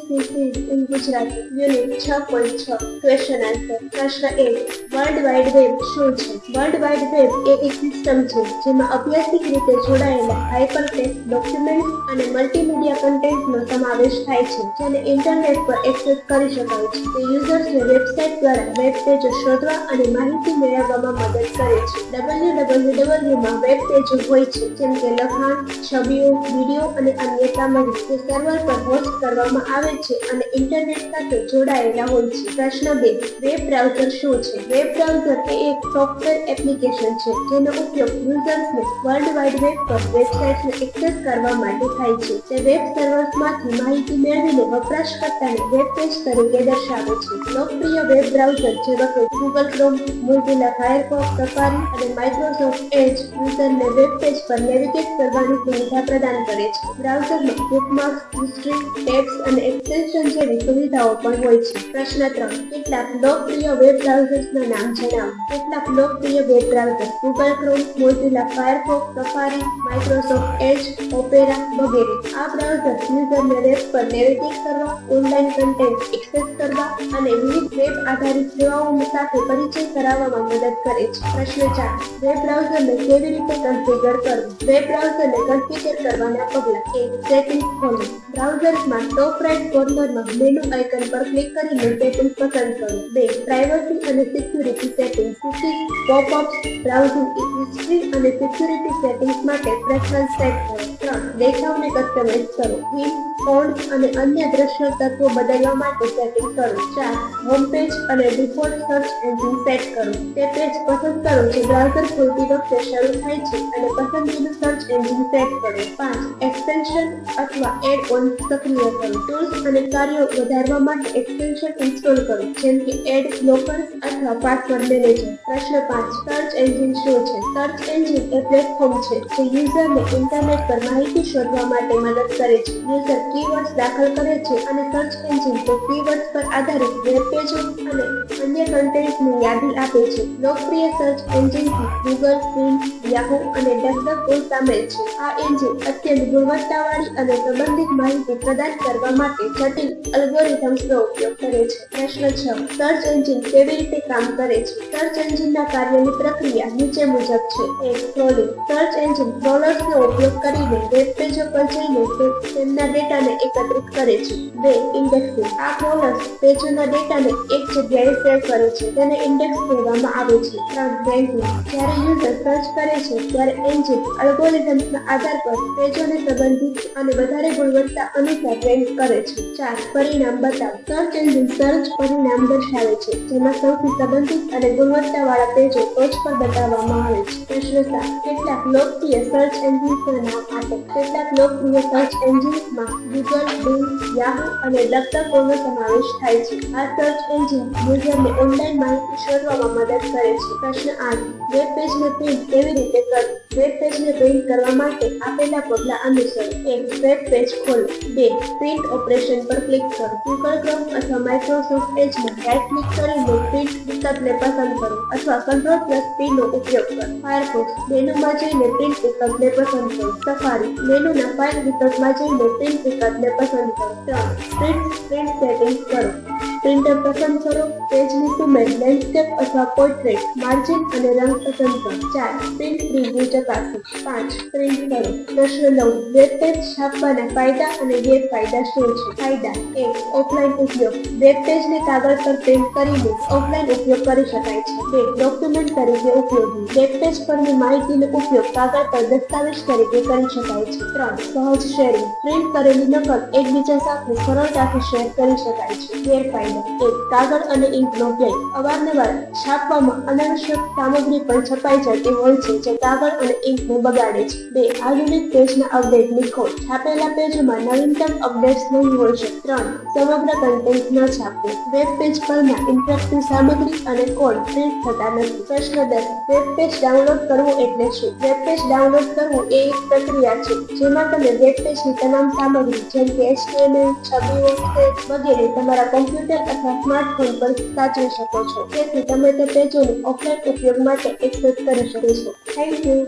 ABCD in Gujarati. Unit 6.6 Question Answer. પ્રશ્ન 1. World wide web શું છે? વર્લ્ડ વાઇડ વેબ એ એક સિસ્ટમ છે જેમાં અભ્યાસિક રીતે જોડાયેલા હાઇપરટેક્સ્ટ ડોક્યુમેન્ટ્સ અને મલ્ટીમીડિયા કન્ટેન્ટનો સમાવેશ થાય છે, જેને ઇન્ટરનેટ પર એક્સેસ કરી શકાય છે. તે યુઝર્સને વેબસાઇટ દ્વારા વેબ પેજો શોધવા અને માહિતી મેળવવામાં મદદ કરે છે. www માં વેબ પેજો હોય છે જેમ કે લખાણ, છબીઓ, વિડીયો અને અન્ય સામગ્રી જે સર્વર પર હોસ્ટ કરવામાં આવે છે અને ઇન્ટરનેટ સાથે જોડાયેલા હોય છે. પ્રશ્ન 2. વેબ બ્રાઉઝર શું છે? વેબ બ્રાઉઝર એ એક સોફ્ટવેર એપ્લિકેશન છે જેનો ઉપયોગ યુઝર્સને વર્લ્ડ વાઇડ વેબ પર વેબસાઇટ્સને એક્સેસ કરવા માટે થાય છે. તે વેબ સર્વર્સમાંથી માહિતી મેળવીને વપરાશકર્તાને વેબ પેજ તરીકે દર્શાવે છે. લોકપ્રિય વેબ બ્રાઉઝર જેવા કે Google Chrome, Mozilla Firefox, safari અને માઇક્રોસોફ્ટ એજ યુઝરને વેબ પેજ પર નેવિગેટ કરવાની સુવિધા પ્રદાન કરે છે. બ્રાઉઝરમાં બુકમાર્ક્સ, હિસ્ટ્રી, ટેબ્સ અને એક્સટેન્શન જેવી સુવિધાઓ પણ હોય છે. પ્રશ્ન 3. કેટલાક લોકપ્રિય વેબ બ્રાઉઝર્સના નામ જણાવો. કેટલાક લોકપ્રિય web browser Google Chrome, Mozilla Firefox, Safari, Microsoft Edge, Opera વગેરે. આ બ્રાઉઝર યુઝરને વેબ પર નેવિગેટ કરવા, ઓનલાઈન કન્ટેન્ટ એક્સેસ કરવા અને વિવિધ વેબ આધારિત સેવાઓ સાથે પરિચય કરાવવામાં મદદ કરે છે. પ્રશ્ન 4. વેબ બ્રાઉઝરને કેવી રીતે કન્ફિગર કરવું? વેબ બ્રાઉઝરને કન્ફિગર કરવાના પગલાં. 1. સેટિંગ્સ ખોલો. બ્રાઉઝરમાં ટોપ રાઇટ કોર્નરમાં મેનુ આઇકન પર ક્લિક કરીને સેટિંગ્સ પસંદ કરો. 2. પ્રાઇવસી અને security settings. Cookies, pop-ups, browsing history અને સિક્યુરિટી સેટિંગ્સ માટે પ્રેફરન્સ સેટ કરો. 3. દેખાવને કસ્ટમાઇઝ કરો. થીમ, ફોન્ટ અને અન્ય દ્રશ્ય તત્વો બદલવા માટે સેટિંગ કરો. 4. હોમ પેજ અને ડિફોલ્ટ સર્ચ એન્જિન સેટ કરો. તે પેજ પસંદ કરો જે બ્રાઉઝર ખોલતી વખતે શરૂ થાય છે અને પસંદગીનું સર્ચ એન્જિન સેટ કરો. 5. એક્સટેન્શન અથવા એડ-ઓન્સ સક્રિય કરો. ટૂલ્સ અને કાર્યો વધારવા માટે એક્સટેન્શન ઇન્સ્ટોલ કરો જેમ કે એડ બ્લોકર્સ અથવા પાસવર્ડ મેનેજર. પ્રશ્ન 5. સર્ચ એન્જિન શું છે? સર્ચ એન્જિન એ પ્લેટફોર્મ છે જે યુઝરને ઇન્ટરનેટ પર માહિતી શોધવા માટે મદદ કરે છે. યુઝર કીવર્ડ્સ દાખલ કરે છે અને સર્ચ એન્જિન તે કીવર્ડ્સ પર આધારિત વેબ પેજો અને અન્ય કન્ટેન્ટની યાદી આપે છે. લોકપ્રિય સર્ચ એન્જિન્સમાં ગૂગલ, બિંગ, યાહૂ અને ડકડકો સામેલ છે. આ એન્જિન અત્યંત ગુણવત્તાવાળી અને સંબંધિત માહિતી પ્રદાન કરવા માટે જટિલ અલ્ગોરિધમ્સનો ઉપયોગ કરે છે. પ્રશ્ન 6. સર્ચ એન્જિન કેવી રીતે કામ કરે છે? સર્ચ એન્જિનના કાર્યની પ્રક્રિયા નીચે મુજબ છે. 1. ક્રોલિંગ. સર્ચ એન્જિન ક્રોલર્સનો ઉપયોગ કરીને વેબ પેજો પર જઈને તેમના ડેટાને એકત્રિત કરે છે. 2. ઇન્ડેક્સિંગ. આ ક્રોલર્સ પેજોના ડેટાને એક જગ્યાએ સેવ કરે છે. તેને ઇન્ડેક્સ કહેવામાં આવે છે. 3. રેન્કિંગ. જ્યારે યુઝર સર્ચ કરે છે ત્યારે એન્જિન અલ્ગોરિધમ્સના આધાર પર પેજોને સંબંધિત અને વધારે ગુણવત્તા અનુસાર રેન્ક કરે છે. 4. પરિણામ બતાવો. સર્ચ એન્જિન સર્ચ પરિણામ દર્શાવે છે જેમાં સૌથી સંબંધિત અને ગુણવત્તાવાળા પેજો ટોચ પર બતાવવામાં આવે છે. પ્રશ્ન 7. કેટલાક લોકપ્રિય સર્ચ એન્જિન્સના નામ આપો. કેટલાક લોકપ્રિય સર્ચ એન્જિન્સમાં ગૂગલ, બિંગ, યાહૂ અને ડકડકોનો સમાવેશ થાય છે. આ સર્ચ એન્જિન યુઝરને ઓનલાઈન માહિતી શોધવામાં મદદ કરે છે. પ્રશ્ન 8. વેબ પેજને પ્રિન્ટ કેવી રીતે કરવું? વેબ પેજને પ્રિન્ટ કરવા માટે આપેલા પગલાં અનુસરો. 1. વેબ પેજ ખોલો. 2. પ્રિન્ટ ઓપરેશન પર ક્લિક કરો. ગૂગલ ક્રોમ અથવા માઇક્રોસોફ્ટ એજમાં રાઇટ ક્લિક કરીને પ્રિન્ટ વિકલ્પને પસંદ કરો અથવા Ctrl+P નો ઉપયોગ કરો. ફાયરફોક્સ. મેનુમાં જઈને પ્રિન્ટ વિકલ્પને પસંદ કરો. સફારી. મેનુના ફાઇલ વિકલ્પમાં જઈને પ્રિન્ટ વિકલ્પને પસંદ કરો. 3. પ્રિન્ટ સેટિંગ્સ કરો. પ્રિન્ટર પસંદ કરો. પેજની સુમેળ, લેન્ડસ્કેપ અથવા પોર્ટ્રેટ, માર્જિન અને રંગ પસંદ કરો. 4. પ્રિન્ટ પ્રિવ્યુ ચકાસો. 5. પ્રિન્ટ કરો. પ્રશ્ન 9. વેબ પેજ છાપવાના ફાયદા અને ગેરફાયદા શું છે? ફાયદા. 1. ઓફલાઈન ઉપયોગ. વેબ પેજને કાગળ પર પ્રિન્ટ કરીને ઓફલાઈન ઉપયોગ કરી શકાય છે. 2. ડોક્યુમેન્ટ તરીકે ઉપયોગી. વેબ પેજ પરની માહિતીનો ઉપયોગ કાગળ પર દસ્તાવેજ તરીકે કરી શકાય છે. 3. સહજ શેરિંગ. પ્રિન્ટ કરેલી નકલ એકબીજા સાથે સરળતાથી શેર કરી શકાય છે. ગેરફાયદા. 1. કાગળ અને ઇંકનો વ્યય. અવારનવાર છાપવામાં અનાવશ્યક સામગ્રી પણ છપાઈ જતી હોય છે જે કાગળ અને ઇંકને બગાડે છે. 2. આધુનિક પેજના અપડેટની ખોટ. છાપેલા પેજોમાં નવીનતમ અપડેટ્સ નહીં હોય છે. 3. સમગ્ર કન્ટેન્ટ ન છાપવું. વેબ પેજ પરના ઇન્ટરેક્ટિવ સામગ્રી અને કોડ પ્રિન્ટ થતા નથી. પ્રશ્ન 10. વેબ પેજ ડાઉનલોડ કરવું એટલે શું? વેબ પેજ ડાઉનલોડ કરવું એ એક પ્રક્રિયા છે જેમાં તમે વેબ પેજની તમામ સામગ્રી જેમ કે HTML, છબીઓ, ટેક્સ્ટ વગેરે તમારા કોમ્પ્યુટર અથવા સ્માર્ટફોન પર સાચવી શકો છો. તેથી તમે તે પેજોને ઓફલાઈન ઉપયોગ માટે એક્સેસ કરી શકો છો. Thank you.